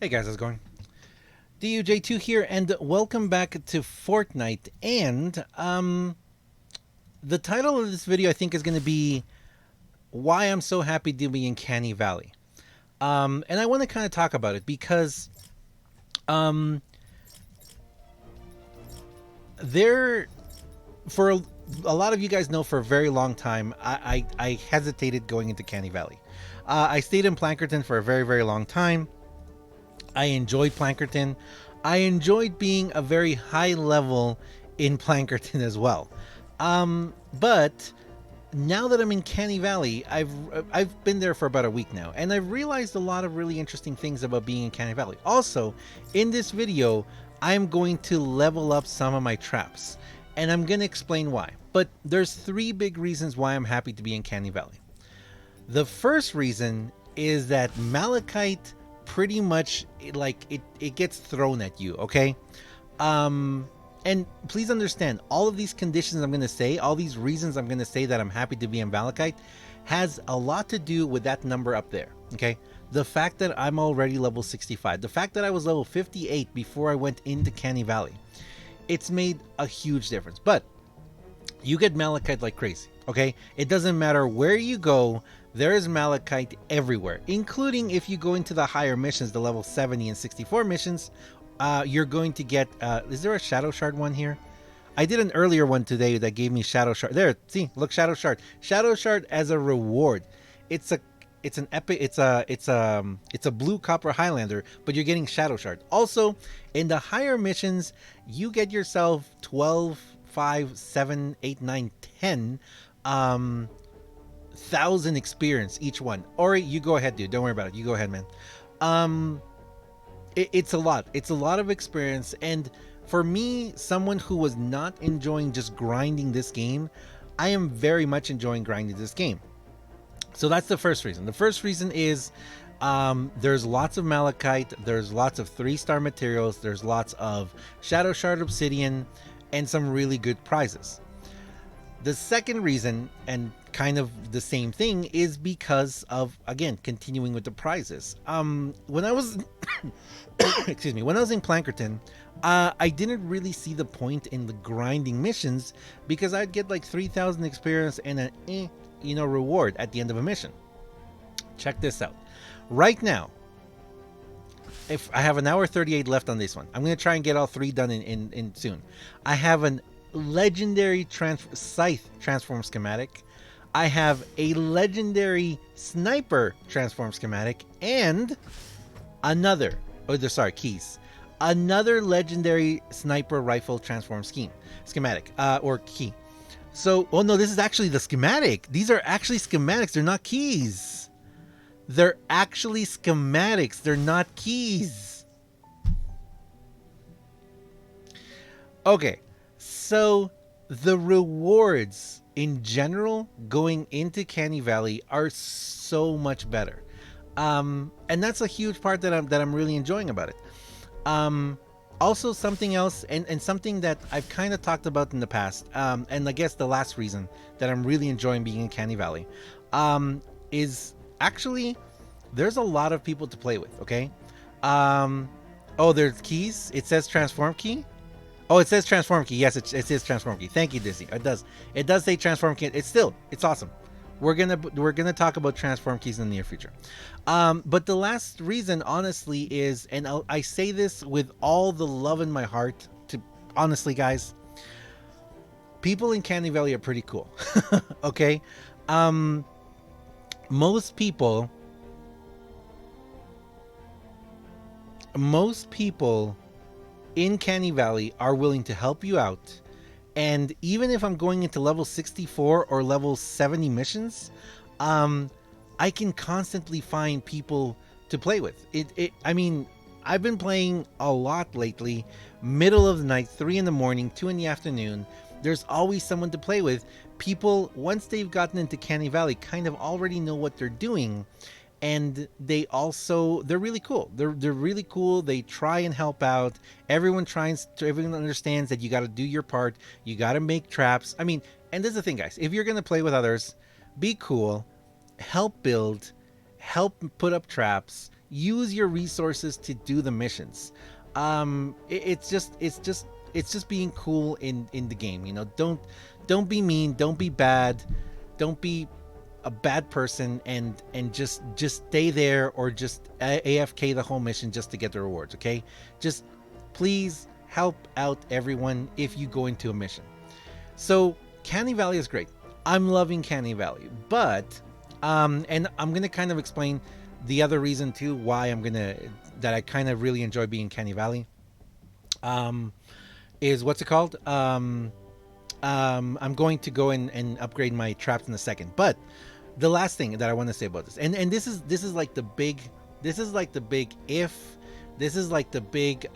Hey guys, how's it going? DUJ2 here, and welcome back to Fortnite. And the title of this video I think is going to be why I'm so happy to be in Canny Valley. And I want to kind of talk about it because um, there, for a lot of you guys know, for a very long time, I hesitated going into Canny Valley. I stayed in Plankerton for a very, very long time. I enjoyed Plankerton. I enjoyed being a very high level in Plankerton as well. But now that I'm in Canny Valley, I've been there for about a week now, and I've realized a lot of really interesting things about being in Canny Valley. Also, in this video, I'm going to level up some of my traps, and I'm going to explain why. But there's three big reasons why I'm happy to be in Canny Valley. The first reason is that Malachite pretty much it gets thrown at you, okay? And please understand, all of these conditions I'm going to say, all these reasons I'm going to say that I'm happy to be in Malachite has a lot to do with that number up there, okay? The fact that I'm already level 65, the fact that I was level 58 before I went into Canny Valley, it's made a huge difference. But you get Malachite like crazy, okay? It doesn't matter where you go, there is Malachite everywhere, including if you go into the higher missions, the level 70 and 64 missions, you're going to get, is there a Shadow Shard one here? I did an earlier one today that gave me Shadow Shard. There, see, look, Shadow Shard. Shadow Shard as a reward. It's an epic, it's a blue copper Highlander, but you're getting Shadow Shard. Also, in the higher missions, you get yourself 12, 5, 7, 8, 9, 10, 1,000 experience each one. Ori, you go ahead, dude. Don't worry about it. You go ahead, man. It's a lot. It's a lot of experience. And for me, someone who was not enjoying just grinding this game, I am very much enjoying grinding this game. So that's the first reason. The first reason is there's lots of Malachite. There's lots of 3-star materials. There's lots of Shadow Shard Obsidian and some really good prizes. The second reason, and kind of the same thing, is because of, again, continuing with the prizes. When I was excuse me, when I was in Plankerton, I didn't really see the point in the grinding missions because I'd get like 3,000 experience and an reward at the end of a mission. Check this out. Right now, if I have an hour 38 left on this one, I'm going to try and get all 3 done in soon. I have an legendary scythe transform schematic. I have a legendary sniper transform schematic and another, keys. Another legendary sniper rifle transform schematic, or key. So, oh no, this is actually the schematic. These are actually schematics. They're not keys. They're actually schematics. They're not keys. Okay. So the rewards in general going into Canny Valley are so much better, and that's a huge part that I'm really enjoying about it. Also, something else, and something that I've kind of talked about in the past, and I guess the last reason that I'm really enjoying being in Canny Valley, is actually there's a lot of people to play with. Okay, oh, there's keys. It says transform key. Oh, it says transform key. Yes, it says transform key. Thank you, Disney. It does say transform key. It's awesome. We're gonna talk about transform keys in the near future. But the last reason, honestly, is, and I say this with all the love in my heart, to honestly, guys, people in Canny Valley are pretty cool. Okay, most people in Canny Valley are willing to help you out. And even if I'm going into level 64 or level 70 missions, I can constantly find people to play with. I mean, I've been playing a lot lately, middle of the night, 3 in the morning, 2 in the afternoon. There's always someone to play with. People, once they've gotten into Canny Valley, kind of already know what they're doing. And they're really cool. They're really cool. They try and help out. Everyone understands that you got to do your part. You got to make traps. I mean, and this is the thing, guys. If you're going to play with others, be cool, help build, help put up traps, use your resources to do the missions. It's just being cool in the game. You know, don't be mean, don't be bad, don't be a bad person, and just stay there, or just AFK the whole mission just to get the rewards. Okay, just please help out everyone if you go into a mission. So Canny Valley is great. I'm loving Canny Valley, but and I'm gonna kind of explain the other reason too why that I kind of really enjoy being Canny Valley. Is what's it called? I'm going to go and upgrade my traps in a second, but the last thing that I want to say about this, and this is like the big, this is like the big if, this is like the big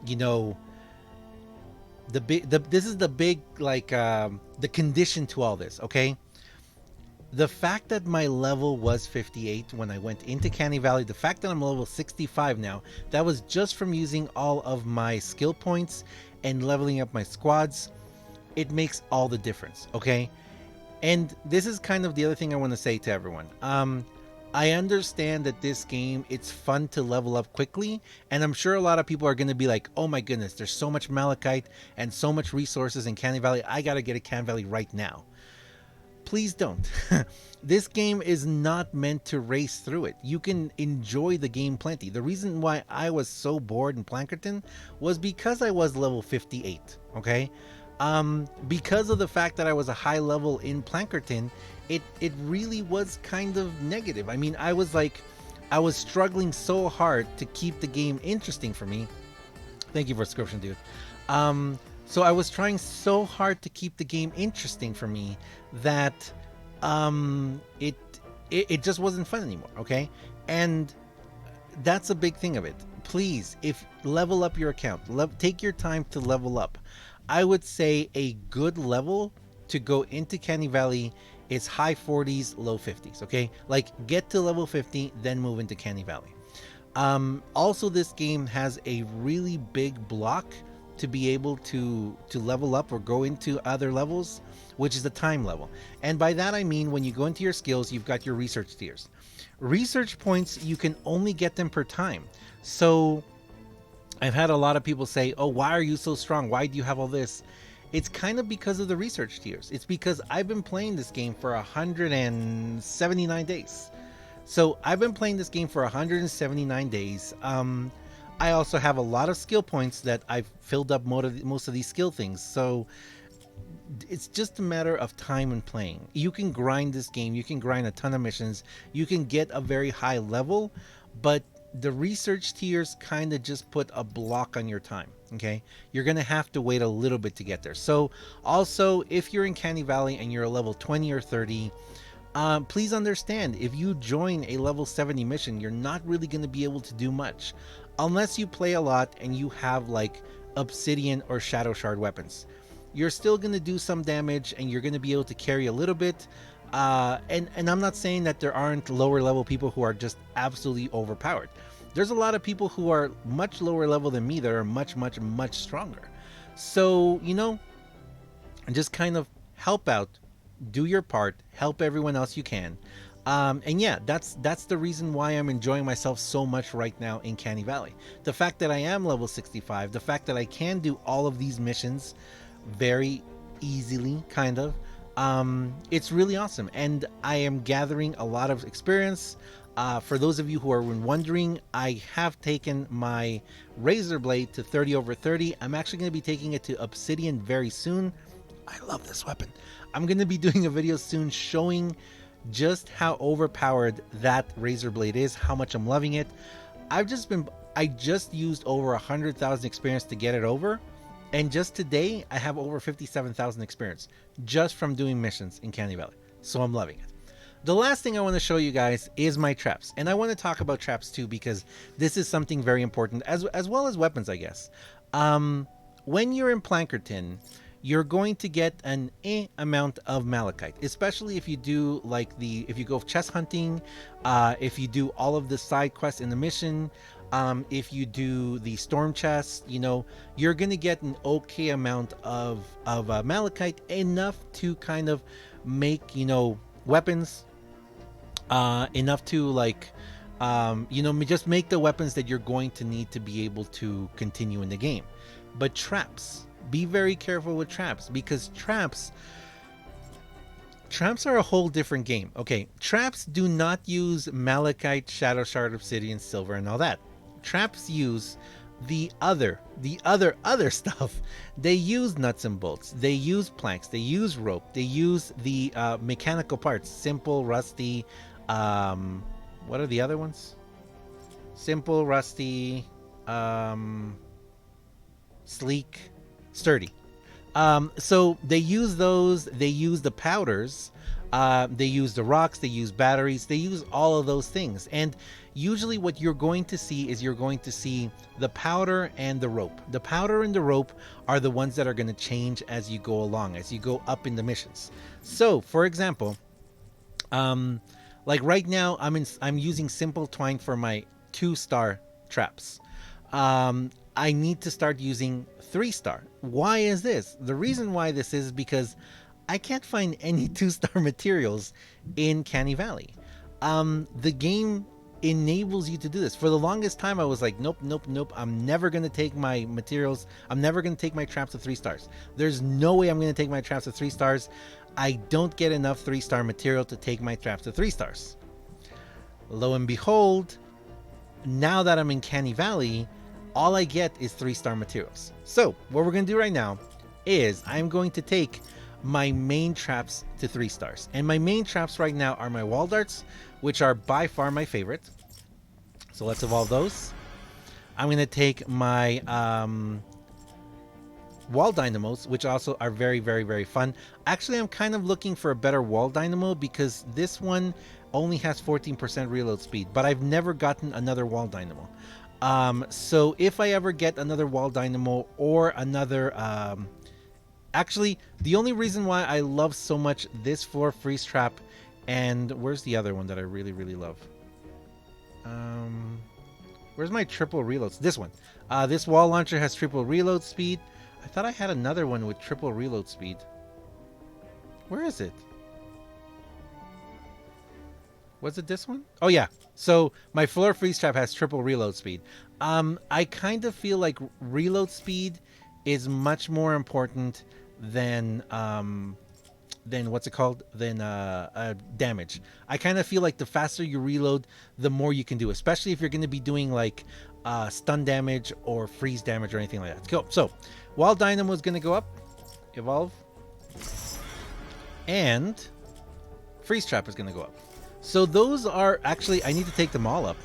you know, this is the big like the condition to all this. Okay, the fact that my level was 58 when I went into Canny Valley, the fact that I'm level 65 now, that was just from using all of my skill points and leveling up my squads. It makes all the difference. Okay, and this is kind of the other thing I want to say to everyone. I understand that this game, it's fun to level up quickly, and I'm sure a lot of people are going to be like, oh my goodness, there's so much malachite and so much resources in Canny Valley, I gotta get a Canny Valley right now. Please don't. This game is not meant to race through it. You can enjoy the game plenty. The reason why I was so bored in Plankerton was because I was level 58. Okay, because of the fact that I was a high level in Plankerton, it really was kind of negative. I mean, I was struggling so hard to keep the game interesting for me. Thank you for subscription, dude. So I was trying so hard to keep the game interesting for me that it just wasn't fun anymore. Okay, and that's a big thing of it. Please, if level up your account, take your time to level up. I would say a good level to go into Canny Valley is high 40s, low 50s. Okay, like get to level 50, then move into Canny Valley. Also, this game has a really big block to be able to level up or go into other levels, which is the time level. And by that I mean, when you go into your skills, you've got your research tiers. Research points, you can only get them per time. So I've had a lot of people say, oh, why are you so strong? Why do you have all this? It's kind of because of the research tiers. It's because I've been playing this game for 179 days. So I've been playing this game for 179 days. I also have a lot of skill points that I've filled up most of these skill things. So it's just a matter of time and playing. You can grind this game. You can grind a ton of missions. You can get a very high level, but the research tiers kind of just put a block on your time. Okay, you're gonna have to wait a little bit to get there. So also, if you're in Canny Valley and you're a level 20 or 30, please understand, if you join a level 70 mission, you're not really going to be able to do much unless you play a lot and you have like obsidian or shadow shard weapons. You're still going to do some damage and you're going to be able to carry a little bit. And I'm not saying that there aren't lower level people who are just absolutely overpowered. There's a lot of people who are much lower level than me that are much stronger. So, you know, just kind of help out, do your part, help everyone else you can. And yeah, that's the reason why I'm enjoying myself so much right now in Canny Valley. The fact that I am level 65, the fact that I can do all of these missions very easily, kind of, it's really awesome. And I am gathering a lot of experience. For those of you who are wondering, I have taken my razor blade to 30 over 30. I'm actually going to be taking it to obsidian very soon. I love this weapon. I'm going to be doing a video soon showing just how overpowered that razor blade is, how much I'm loving it. I just used over 100,000 experience to get it over, and just today I have over 57,000 experience just from doing missions in Canny Valley. So I'm loving it. The last thing I want to show you guys is my traps, and I want to talk about traps too, because this is something very important, as well as weapons, I guess. When you're in Plankerton, you're going to get an amount of malachite, especially if you do like if you go chest hunting, if you do all of the side quests in the mission, if you do the storm chests, you know, you're going to get an okay amount of malachite, enough to kind of make, you know, weapons, enough to like You know, just make the weapons that you're going to need to be able to continue in the game. But traps, be very careful with traps, because traps are a whole different game. Okay, traps do not use malachite, shadow shard, obsidian, silver, and all that. Traps use the other stuff. They use nuts and bolts. They use planks. They use rope. They use the mechanical parts. Simple, rusty. What are the other ones? Simple, rusty, sleek, sturdy. So they use those. They use the powders. They use the rocks. They use batteries. They use all of those things. And usually, what you're going to see is you're going to see the powder and the rope. The powder and the rope are the ones that are going to change as you go along, as you go up in the missions. So, for example, like right now, I'm using simple twine for my 2-star traps. I need to start using 3-star. Why is this? The reason why this is because I can't find any 2-star materials in Canny Valley. The game enables you to do this. For the longest time, I was like, nope. I'm never going to take my materials. I'm never going to take my traps to 3 stars. There's no way I'm going to take my traps to 3 stars. I don't get enough 3-star material to take my traps to 3 stars. Lo and behold, now that I'm in Canny Valley, all I get is 3-star materials. So what we're going to do right now is I'm going to take my main traps to 3 stars. And my main traps right now are my wall darts, which are by far my favorite. So let's evolve those. I'm going to take my wall dynamos, which also are very, very, very fun. Actually, I'm kind of looking for a better wall dynamo because this one only has 14% reload speed, but I've never gotten another wall dynamo. So if I ever get another wall dynamo or another, actually, the only reason why I love so much this floor freeze trap, and where's the other one that I really, really love? Where's my triple reloads? This one. This wall launcher has triple reload speed. I thought I had another one with triple reload speed. Where is it? Was it this one? Oh yeah. So my floor freeze trap has triple reload speed. I kind of feel like reload speed is much more important than what's it called? Than damage. I kind of feel like the faster you reload, the more you can do, especially if you're going to be doing like stun damage or freeze damage or anything like that. Go. So wall dynamo is going to go up, evolve, and freeze trap is going to go up. So those are actually, I need to take them all up.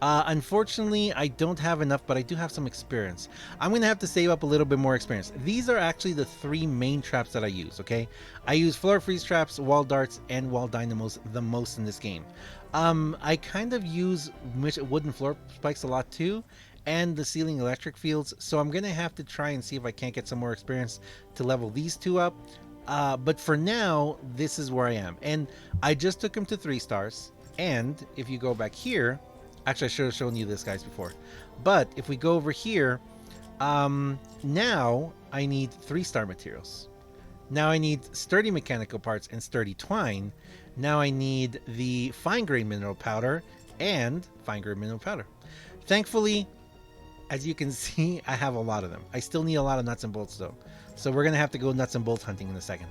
Unfortunately, I don't have enough, but I do have some experience. I'm going to have to save up a little bit more experience. These are actually the 3 main traps that I use, okay? I use floor freeze traps, wall darts, and wall dynamos the most in this game. I kind of use wooden floor spikes a lot too, and the ceiling electric fields, so I'm going to have to try and see if I can't get some more experience to level these 2 up. But for now, this is where I am. And I just took him to 3 stars. And if you go back here, actually I should have shown you this guys before. But if we go over here, now I need 3-star materials. Now I need sturdy mechanical parts and sturdy twine. Now I need the fine grain mineral powder and fine grain mineral powder. Thankfully, as you can see, I have a lot of them. I still need a lot of nuts and bolts though. So we're going to have to go nuts and bolts hunting in a second.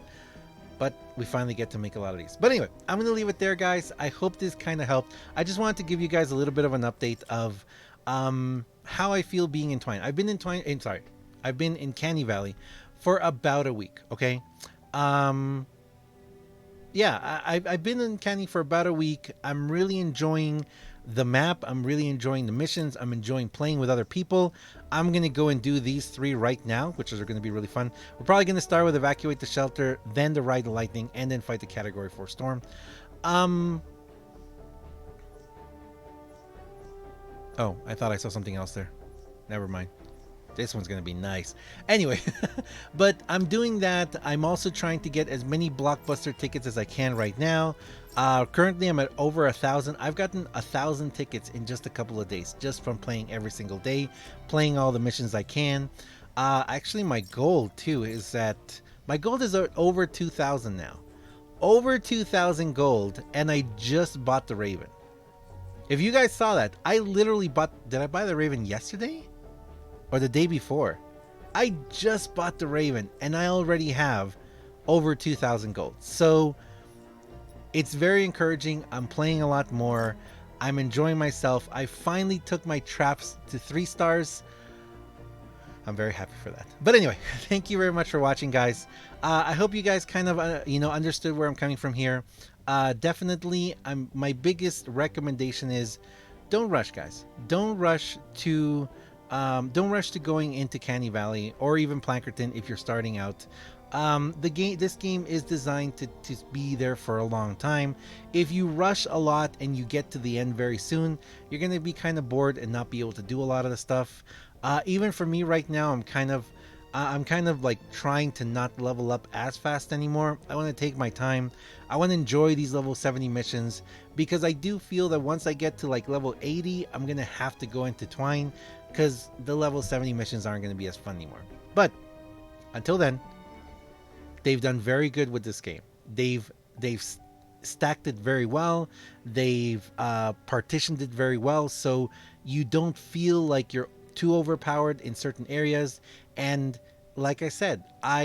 But we finally get to make a lot of these. But anyway, I'm going to leave it there, guys. I hope this kind of helped. I just wanted to give you guys a little bit of an update of how I feel being in Twine. I've been in I've been in Canny Valley for about a week, okay? Yeah, I've been in Canny for about a week. I'm really enjoying the map. I'm really enjoying the missions. I'm enjoying playing with other people. I'm going to go and do these 3 right now, which are going to be really fun. We're probably going to start with evacuate the shelter, then to ride the lightning, and then fight the category 4 storm. Oh, I thought I saw something else there. Never mind. This one's going to be nice. Anyway, but I'm doing that. I'm also trying to get as many blockbuster tickets as I can right now. Currently, I'm at over 1,000. I've gotten 1,000 tickets in just a couple of days, just from playing every single day, playing all the missions I can. Actually, my goal, too, is that my gold is over 2,000 now. Over 2,000 gold, and I just bought the Raven. If you guys saw that, I literally bought. Did I buy the Raven yesterday or the day before? I just bought the Raven and I already have over 2,000 gold. So it's very encouraging. I'm playing a lot more. I'm enjoying myself. I finally took my traps to 3 stars. I'm very happy for that. But anyway, thank you very much for watching, guys. I hope you guys kind of understood where I'm coming from here. Definitely, my biggest recommendation is don't rush, guys. Don't rush to going into Canny Valley or even Plankerton if you're starting out. This game is designed to be there for a long time. If you rush a lot and you get to the end very soon, you're gonna be kind of bored and not be able to do a lot of the stuff. Even for me right now, I'm kind of like trying to not level up as fast anymore. I want to take my time. I want to enjoy these level 70 missions because I do feel that once I get to like level 80, I'm gonna have to go into Twine because the level 70 missions aren't gonna be as fun anymore. But until then, they've done very good with this game. They've stacked it very well. They've partitioned it very well, so you don't feel like you're too overpowered in certain areas. And like I said,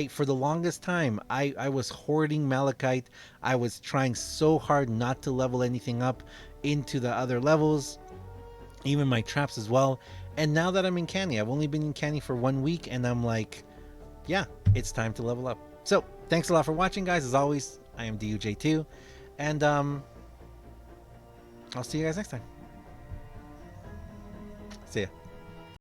for the longest time I was hoarding malachite. I was trying so hard not to level anything up into the other levels, even my traps as well. And now that I'm in Canny, I've only been in Canny for 1 week, and I'm like, yeah, it's time to level up. So thanks a lot for watching, guys. As always, I am DUJ2, and I'll see you guys next time.